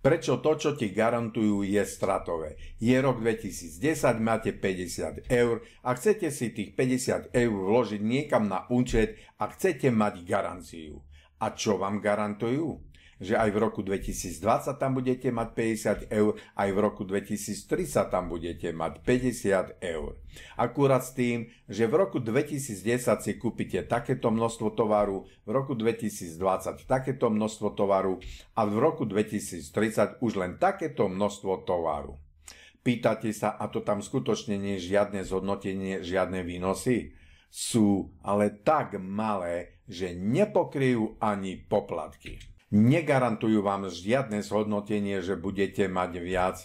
Prečo to, čo ti garantujú, je stratové? Je rok 2010, máte 50 eur a chcete si tých 50 eur vložiť niekam na účet a chcete mať garanciu. A čo vám garantujú? Že aj v roku 2020 tam budete mať 50 eur, aj v roku 2030 tam budete mať 50 eur. Akurát s tým, že v roku 2010 si kúpite takéto množstvo tovaru, v roku 2020 takéto množstvo tovaru a v roku 2030 už len takéto množstvo tovaru. Pýtate sa, a to tam skutočne nie je žiadne zhodnotenie, žiadne výnosy? Sú ale tak malé, že nepokryjú ani poplatky. Negarantujú vám žiadne zhodnotenie, že budete mať viac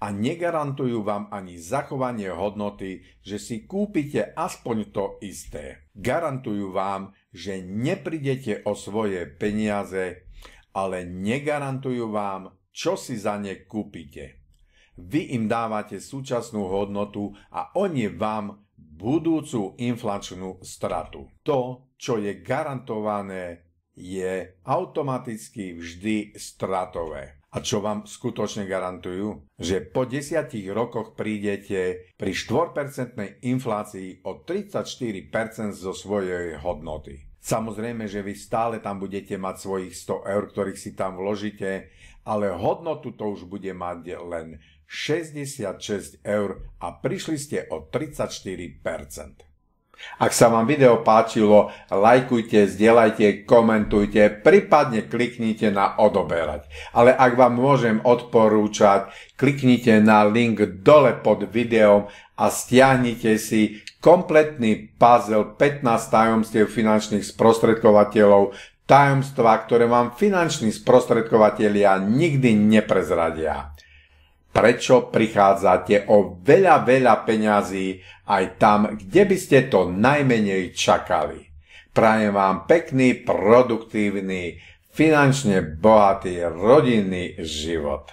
a negarantujú vám ani zachovanie hodnoty, že si kúpite aspoň to isté. Garantujú vám, že neprídete o svoje peniaze, ale negarantujú vám, čo si za ne kúpite. Vy im dávate súčasnú hodnotu a oni vám budúcu inflačnú stratu. To, čo je garantované, je automaticky vždy stratové. A čo vám skutočne garantujú? Že po 10 rokoch prídete pri 4% inflácii o 34% zo svojej hodnoty. Samozrejme, že vy stále tam budete mať svojich 100 eur, ktorých si tam vložíte, ale hodnotu to už bude mať len 66 eur a prišli ste o 34%. Ak sa vám video páčilo, lajkujte, zdieľajte, komentujte, prípadne kliknite na odoberať. Ale ak vám môžem odporúčať, kliknite na link dole pod videom a stiahnite si kompletný puzzle 15 tajomstiev finančných sprostredkovateľov, tajomstvá, ktoré vám finanční sprostredkovatelia nikdy neprezradia. Prečo prichádzate o veľa peňazí aj tam, kde by ste to najmenej čakali. Prajem vám pekný, produktívny, finančne bohatý rodinný život.